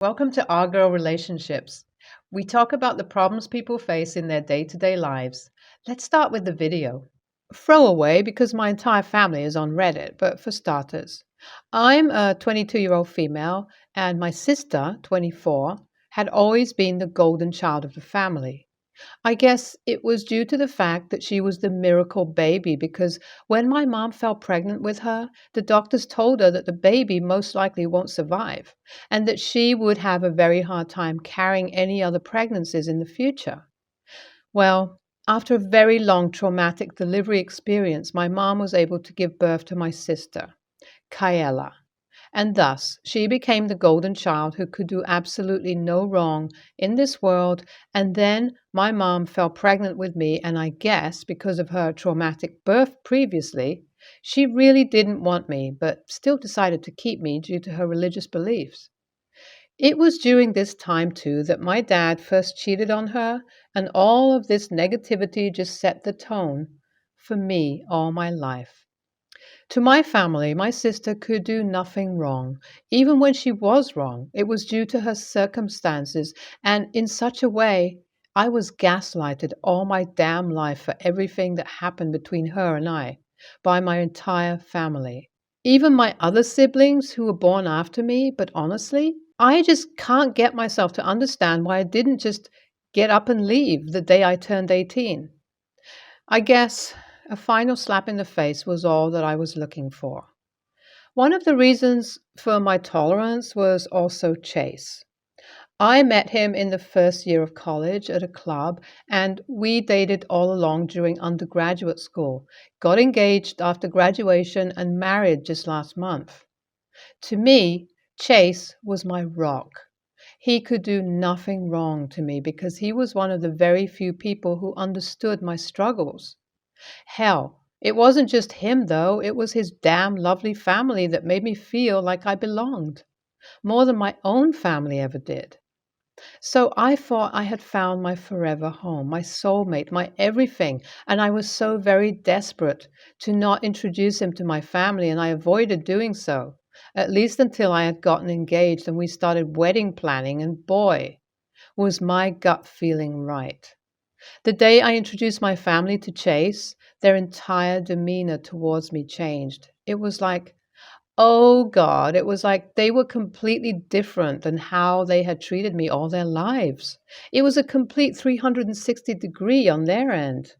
Welcome to Our Girl Relationships. We talk about the problems people face in their day to day lives. Let's start with the video. Throwaway because my entire family is on Reddit, but for starters, I'm a 22-year-old female, and my sister, 24, had always been the golden child of the family. I guess it was due to the fact that she was the miracle baby because when my mom fell pregnant with her, the doctors told her that the baby most likely won't survive and that she would have a very hard time carrying any other pregnancies in the future. Well, after a very long traumatic delivery experience, my mom was able to give birth to my sister, Kaela, and thus she became the golden child who could do absolutely no wrong in this world. And then my mom fell pregnant with me, and I guess because of her traumatic birth previously, she really didn't want me, but still decided to keep me due to her religious beliefs. It was during this time, too, that my dad first cheated on her, and all of this negativity just set the tone for me all my life. To my family, my sister could do nothing wrong. Even when she was wrong, it was due to her circumstances, and in such a way, I was gaslighted all my damn life for everything that happened between her and I by my entire family. Even my other siblings who were born after me, but honestly, I just can't get myself to understand why I didn't just get up and leave the day I turned 18. I guess a final slap in the face was all that I was looking for. One of the reasons for my tolerance was also Chase. I met him in the first year of college at a club, and we dated all along during undergraduate school, got engaged after graduation, and married just last month. To me, Chase was my rock. He could do nothing wrong to me because he was one of the very few people who understood my struggles. Hell, it wasn't just him, though. It was his damn lovely family that made me feel like I belonged, more than my own family ever did. So I thought I had found my forever home, my soulmate, my everything, and I was so very desperate to not introduce him to my family, and I avoided doing so, at least until I had gotten engaged and we started wedding planning, and boy, was my gut feeling right. The day I introduced my family to Chase, their entire demeanor towards me changed. It was like, oh God, it was like they were completely different than how they had treated me all their lives. It was a complete 360-degree on their end.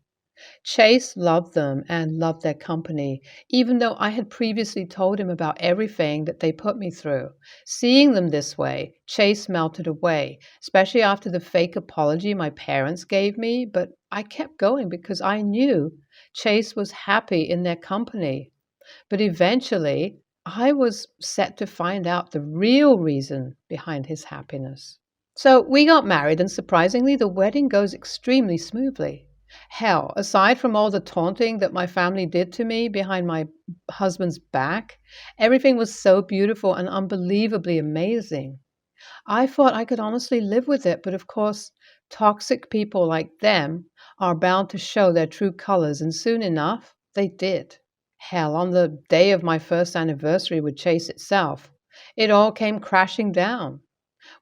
Chase loved them and loved their company, even though I had previously told him about everything that they put me through. Seeing them this way, Chase melted away, especially after the fake apology my parents gave me, but I kept going because I knew Chase was happy in their company. But eventually, I was set to find out the real reason behind his happiness. So we got married, and surprisingly, the wedding goes extremely smoothly. Hell, aside from all the taunting that my family did to me behind my husband's back, everything was so beautiful and unbelievably amazing. I thought I could honestly live with it, but of course, toxic people like them are bound to show their true colors, and soon enough, they did. Hell, on the day of my first anniversary with Chase itself, it all came crashing down.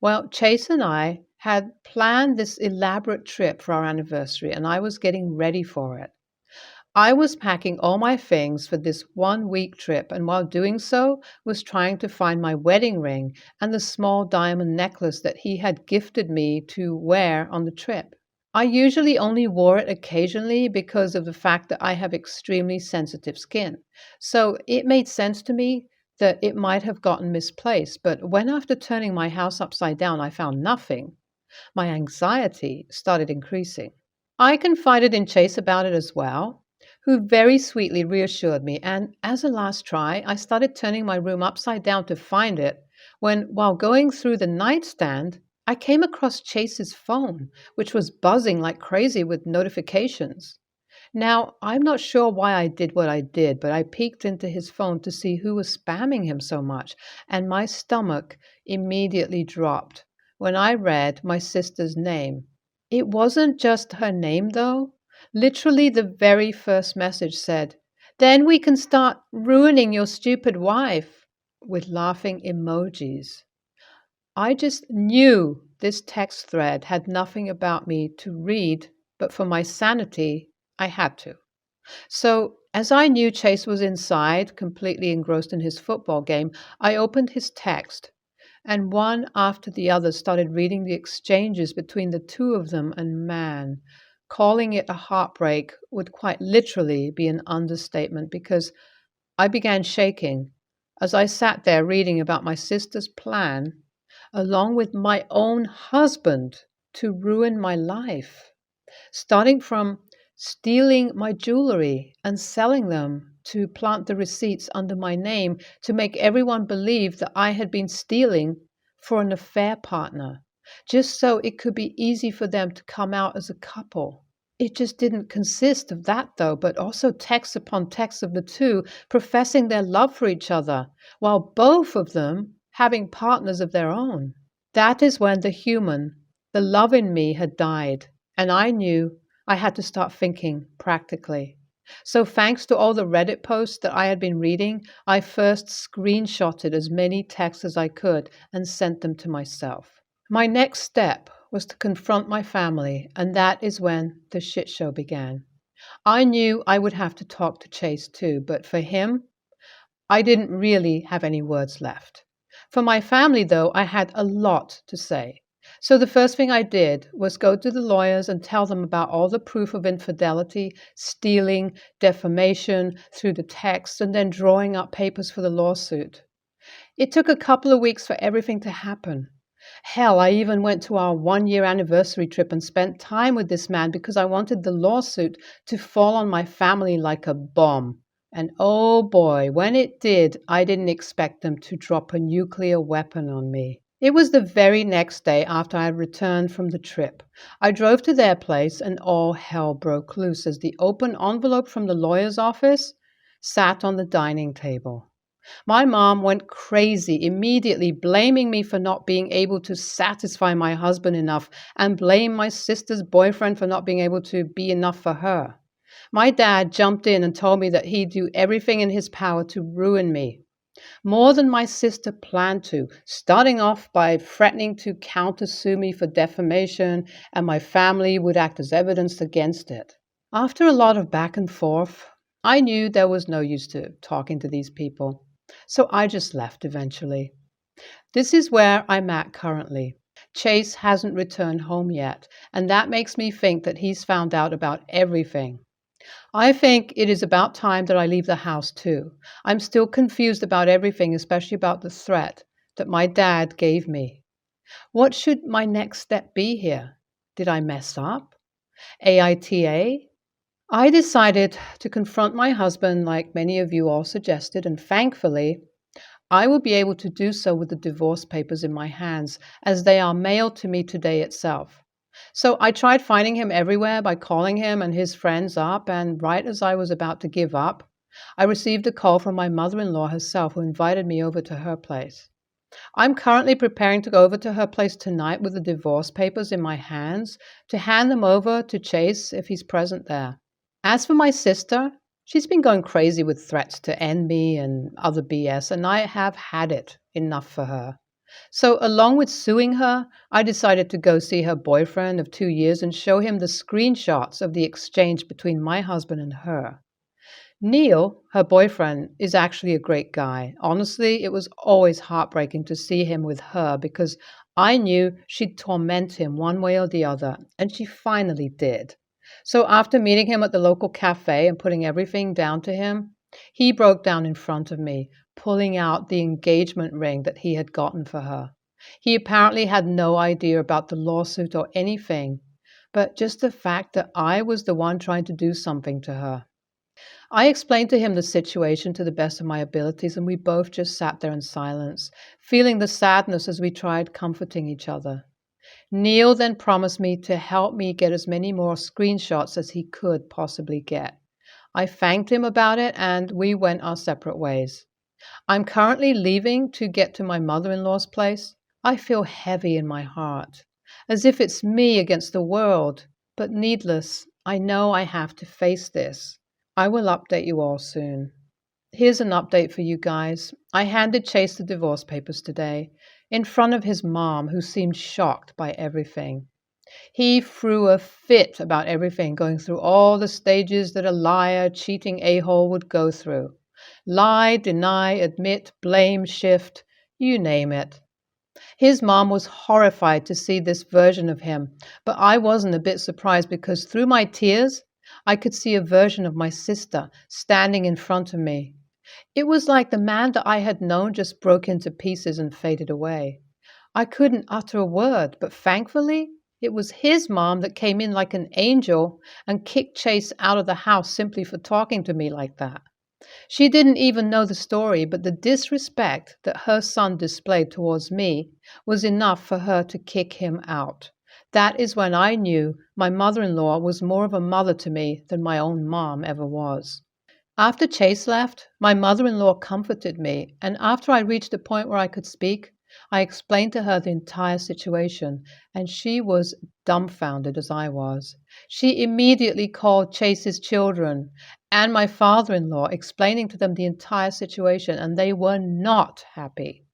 Well, Chase and I had planned this elaborate trip for our anniversary, and I was getting ready for it. I was packing all my things for this 1 week trip, and while doing so, was trying to find my wedding ring and the small diamond necklace that he had gifted me to wear on the trip. I usually only wore it occasionally because of the fact that I have extremely sensitive skin. So it made sense to me that it might have gotten misplaced. But when, after turning my house upside down, I found nothing, my anxiety started increasing. I confided in Chase about it as well, who very sweetly reassured me. And as a last try, I started turning my room upside down to find it when, while going through the nightstand, I came across Chase's phone, which was buzzing like crazy with notifications. Now, I'm not sure why I did what I did, but I peeked into his phone to see who was spamming him so much, and my stomach immediately dropped when I read my sister's name. It wasn't just her name, though. Literally, the very first message said, "Then we can start ruining your stupid wife," with laughing emojis. I just knew this text thread had nothing about me to read, but for my sanity, I had to. So, as I knew Chase was inside, completely engrossed in his football game, I opened his text, and one after the other started reading the exchanges between the two of them, and man, calling it a heartbreak would quite literally be an understatement because I began shaking as I sat there reading about my sister's plan, along with my own husband, to ruin my life, starting from stealing my jewelry and selling them to plant the receipts under my name to make everyone believe that I had been stealing for an affair partner, just so it could be easy for them to come out as a couple. It just didn't consist of that, though, but also text upon text of the two professing their love for each other, while both of them having partners of their own. That is when the human, the love in me, had died, and I knew I had to start thinking practically. So, thanks to all the Reddit posts that I had been reading, I first screenshotted as many texts as I could and sent them to myself. My next step was to confront my family, and that is when the shit show began. I knew I would have to talk to Chase too, but for him, I didn't really have any words left. For my family, though, I had a lot to say. So the first thing I did was go to the lawyers and tell them about all the proof of infidelity, stealing, defamation through the text, and then drawing up papers for the lawsuit. It took a couple of weeks for everything to happen. Hell, I even went to our 1 year anniversary trip and spent time with this man because I wanted the lawsuit to fall on my family like a bomb. And oh boy, when it did, I didn't expect them to drop a nuclear weapon on me. It was the very next day after I had returned from the trip. I drove to their place and all hell broke loose as the open envelope from the lawyer's office sat on the dining table. My mom went crazy, immediately blaming me for not being able to satisfy my husband enough and blamed my sister's boyfriend for not being able to be enough for her. My dad jumped in and told me that he'd do everything in his power to ruin me, more than my sister planned to, starting off by threatening to countersue me for defamation, and my family would act as evidence against it. After a lot of back and forth, I knew there was no use to talking to these people. So I just left eventually. This is where I'm at currently. Chase hasn't returned home yet, and that makes me think that he's found out about everything. I think it is about time that I leave the house too. I'm still confused about everything, especially about the threat that my dad gave me. What should my next step be here? Did I mess up? AITA? I decided to confront my husband like many of you all suggested, and thankfully, I will be able to do so with the divorce papers in my hands, as they are mailed to me today itself. So I tried finding him everywhere by calling him and his friends up, and right as I was about to give up, I received a call from my mother-in-law herself, who invited me over to her place. I'm currently preparing to go over to her place tonight with the divorce papers in my hands to hand them over to Chase if he's present there. As for my sister, she's been going crazy with threats to end me and other BS, and I have had it enough for her. So, along with suing her, I decided to go see her boyfriend of 2 years and show him the screenshots of the exchange between my husband and her. Neil, her boyfriend, is actually a great guy. Honestly, it was always heartbreaking to see him with her because I knew she'd torment him one way or the other, and she finally did. So after meeting him at the local cafe and putting everything down to him, he broke down in front of me, pulling out the engagement ring that he had gotten for her. He apparently had no idea about the lawsuit or anything, but just the fact that I was the one trying to do something to her. I explained to him the situation to the best of my abilities, and we both just sat there in silence, feeling the sadness as we tried comforting each other. Neil then promised me to help me get as many more screenshots as he could possibly get. I thanked him about it, and we went our separate ways. I'm currently leaving to get to my mother-in-law's place. I feel heavy in my heart, as if it's me against the world, but needless, I know I have to face this. I will update you all soon. Here's an update for you guys. I handed Chase the divorce papers today. in front of his mom, who seemed shocked by everything. He threw a fit about everything, going through all the stages that a liar, cheating a-hole would go through. Lie, deny, admit, blame, shift, you name it. His mom was horrified to see this version of him, but I wasn't a bit surprised because through my tears, I could see a version of my sister standing in front of me. It was like the man that I had known just broke into pieces and faded away. I couldn't utter a word, but thankfully, it was his mom that came in like an angel and kicked Chase out of the house simply for talking to me like that. She didn't even know the story, but the disrespect that her son displayed towards me was enough for her to kick him out. That is when I knew my mother-in-law was more of a mother to me than my own mom ever was. After Chase left, my mother-in-law comforted me, and after I reached a point where I could speak, I explained to her the entire situation, and she was dumbfounded as I was. She immediately called Chase's children and my father-in-law, explaining to them the entire situation, and they were not happy.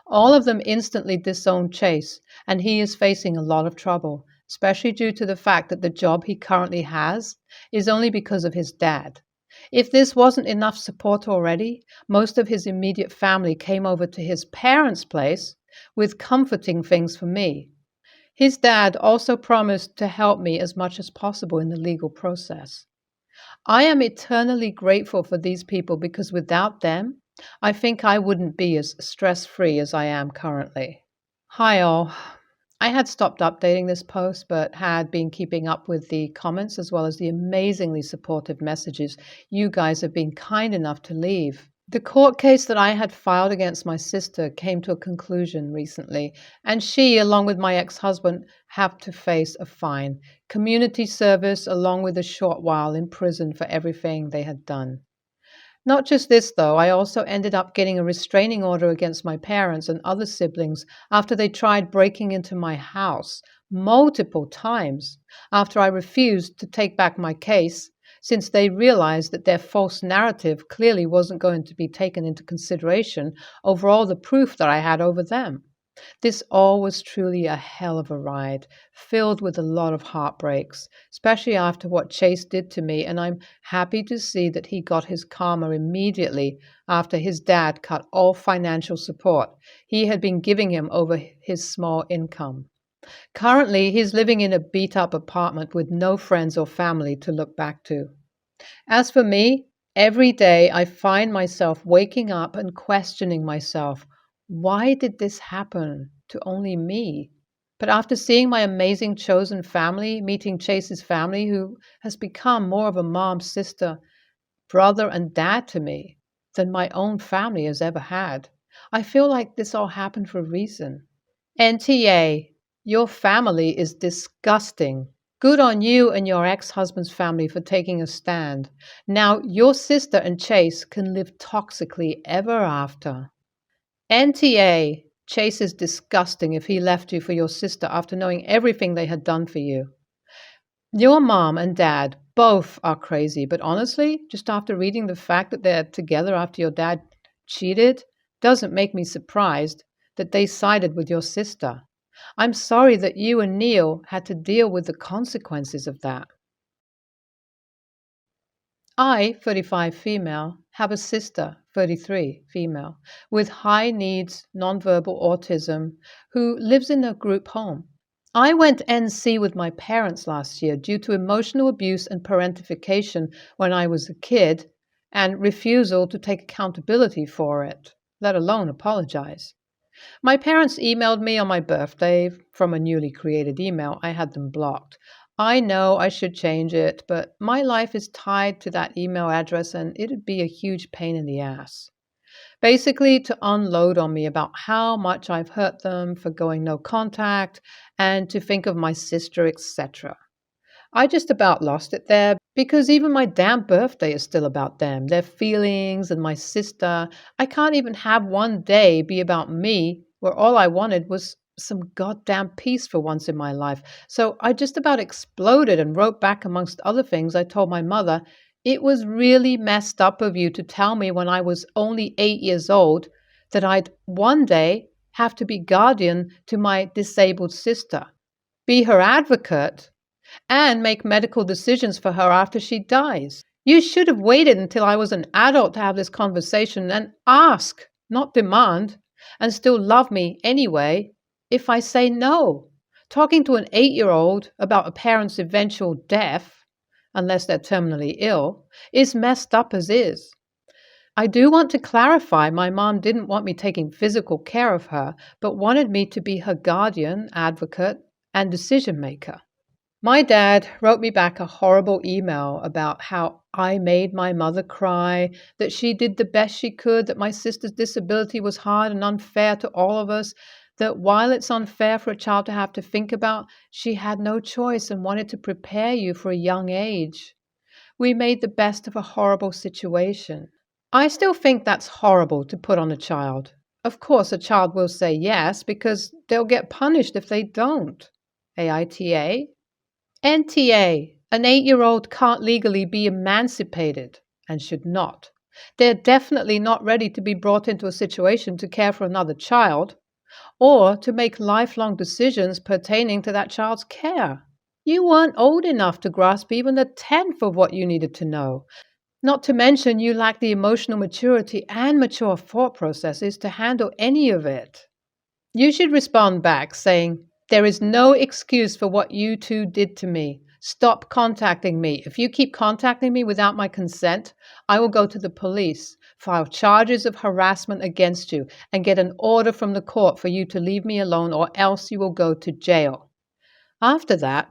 All of them instantly disowned Chase, and he is facing a lot of trouble, especially due to the fact that the job he currently has is only because of his dad. If this wasn't enough support already, most of his immediate family came over to his parents' place with comforting things for me. His dad also promised to help me as much as possible in the legal process. I am eternally grateful for these people because without them, I think I wouldn't be as stress-free as I am currently. Hi all. I had stopped updating this post, but had been keeping up with the comments as well as the amazingly supportive messages you guys have been kind enough to leave. The court case that I had filed against my sister came to a conclusion recently, and she, along with my ex-husband, have to face a fine, community service, along with a short while in prison for everything they had done. Not just this, though, I also ended up getting a restraining order against my parents and other siblings after they tried breaking into my house multiple times after I refused to take back my case, since they realized that their false narrative clearly wasn't going to be taken into consideration over all the proof that I had over them. This all was truly a hell of a ride, filled with a lot of heartbreaks, especially after what Chase did to me, and I'm happy to see that he got his karma immediately after his dad cut all financial support he had been giving him over his small income. Currently, he's living in a beat-up apartment with no friends or family to look back to. As for me, every day I find myself waking up and questioning myself, why did this happen to only me? But after seeing my amazing chosen family, meeting Chase's family, who has become more of a mom, sister, brother, and dad to me than my own family has ever had, I feel like this all happened for a reason. NTA, your family is disgusting. Good on you and your ex-husband's family for taking a stand. Now your sister and Chase can live toxically ever after. NTA, Chase is disgusting if he left you for your sister after knowing everything they had done for you. Your mom and dad both are crazy, but honestly, just after reading the fact that they're together after your dad cheated, doesn't make me surprised that they sided with your sister. I'm sorry that you and Neil had to deal with the consequences of that. I, 35 female, have a sister, 33 female, with high needs, nonverbal autism, who lives in a group home. I went NC with my parents last year due to emotional abuse and parentification when I was a kid and refusal to take accountability for it, let alone apologize. My parents emailed me on my birthday from a newly created email. I had them blocked. I know I should change it, but my life is tied to that email address and it'd be a huge pain in the ass. Basically, to unload on me about how much I've hurt them for going no contact and to think of my sister, etc. I just about lost it there because even my damn birthday is still about them, their feelings, and my sister. I can't even have one day be about me where all I wanted was some goddamn peace for once in my life. So I just about exploded and wrote back, amongst other things. I told my mother, it was really messed up of you to tell me when I was only 8 years old that I'd one day have to be guardian to my disabled sister, be her advocate, and make medical decisions for her after she dies. You should have waited until I was an adult to have this conversation and ask, not demand, and still love me anyway if I say no. Talking to an 8-year-old about a parent's eventual death, unless they're terminally ill, is messed up as is. I do want to clarify my mom didn't want me taking physical care of her, but wanted me to be her guardian, advocate, and decision maker. My dad wrote me back a horrible email about how I made my mother cry, that she did the best she could, that my sister's disability was hard and unfair to all of us, that while it's unfair for a child to have to think about, she had no choice and wanted to prepare you for a young age. We made the best of a horrible situation. I still think that's horrible to put on a child. Of course, a child will say yes because they'll get punished if they don't. AITA? NTA. An 8-year-old can't legally be emancipated and should not. They're definitely not ready to be brought into a situation to care for another child or to make lifelong decisions pertaining to that child's care. You weren't old enough to grasp even a tenth of what you needed to know. Not to mention, you lack the emotional maturity and mature thought processes to handle any of it. You should respond back saying, "There is no excuse for what you two did to me. Stop contacting me. If you keep contacting me without my consent, I will go to the police, file charges of harassment against you, and get an order from the court for you to leave me alone, or else you will go to jail." After that,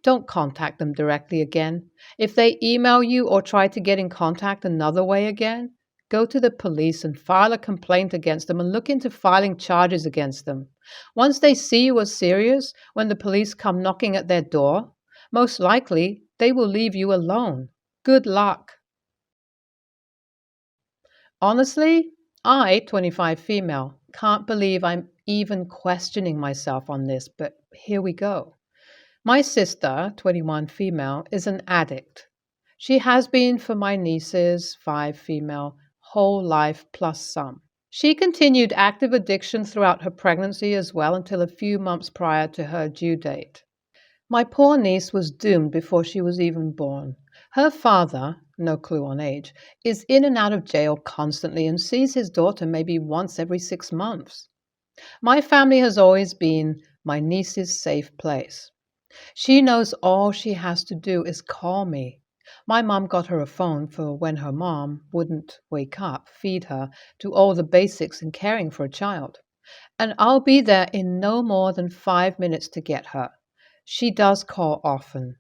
don't contact them directly again. If they email you or try to get in contact another way again, go to the police and file a complaint against them and look into filing charges against them. Once they see you as serious, when the police come knocking at their door, most likely they will leave you alone. Good luck. Honestly, I, 25 female, can't believe I'm even questioning myself on this, but here we go. My sister, 21 female, is an addict. She has been for my nieces, 5 female, whole life plus some. She continued active addiction throughout her pregnancy as well until a few months prior to her due date. My poor niece was doomed before she was even born. Her father, no clue on age, is in and out of jail constantly and sees his daughter maybe once every 6 months. My family has always been my niece's safe place. She knows all she has to do is call me. My mom got her a phone for when her mom wouldn't wake up, feed her, do all the basics in caring for a child. And I'll be there in no more than 5 minutes to get her. She does call often.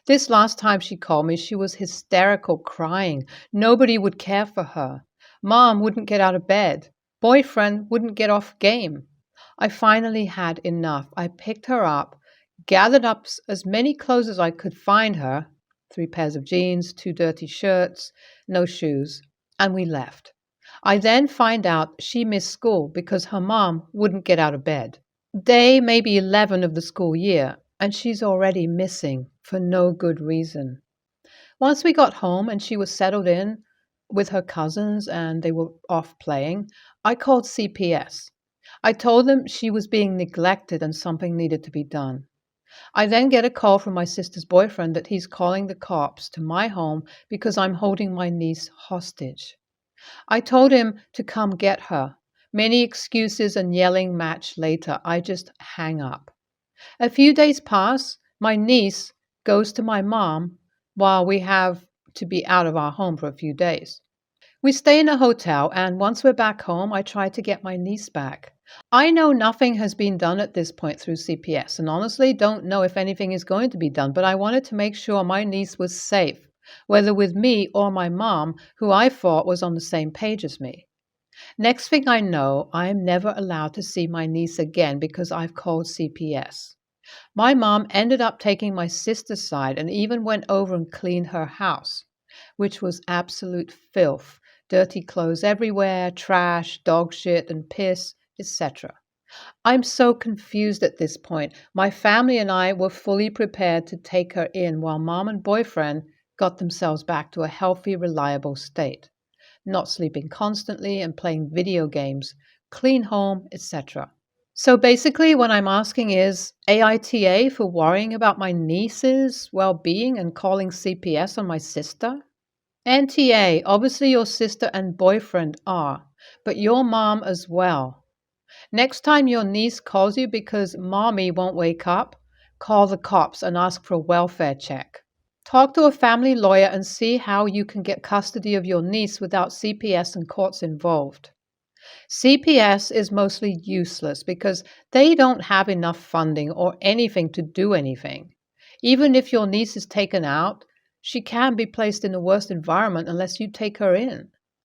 This last time she called me, she was hysterical, crying. Nobody would care for her. Mom wouldn't get out of bed. Boyfriend wouldn't get off game. I finally had enough. I picked her up, gathered up as many clothes as I could find her, 3 pairs of jeans, 2 dirty shirts, no shoes, and we left. I then find out she missed school because her mom wouldn't get out of bed. Day maybe 11 of the school year, and she's already missing for no good reason. Once we got home and she was settled in with her cousins and they were off playing, I called CPS. I told them she was being neglected and something needed to be done. I then get a call from my sister's boyfriend that he's calling the cops to my home because I'm holding my niece hostage. I told him to come get her. Many excuses and yelling match later, I just hang up. A few days pass, my niece goes to my mom while we have to be out of our home for a few days. We stay in a hotel, and once we're back home, I try to get my niece back. I know nothing has been done at this point through CPS, and honestly don't know if anything is going to be done, but I wanted to make sure my niece was safe, whether with me or my mom, who I thought was on the same page as me. Next thing I know, I am never allowed to see my niece again because I've called CPS. My mom ended up taking my sister's side and even went over and cleaned her house, which was absolute filth. Dirty clothes everywhere, trash, dog shit and piss, etc. I'm so confused at this point. My family and I were fully prepared to take her in while mom and boyfriend got themselves back to a healthy, reliable state, not sleeping constantly and playing video games clean home, etc. So basically, what I'm asking is AITA for worrying about my niece's well being and calling CPS on my sister? NTA, obviously your sister and boyfriend are, but your mom as well. Next time your niece calls you because mommy won't wake up, call the cops and ask for a welfare check. Talk to a family lawyer and see how you can get custody of your niece without CPS and courts involved. CPS is mostly useless because they don't have enough funding or anything to do anything. Even if your niece is taken out, she can be placed in the worst environment unless you take her in.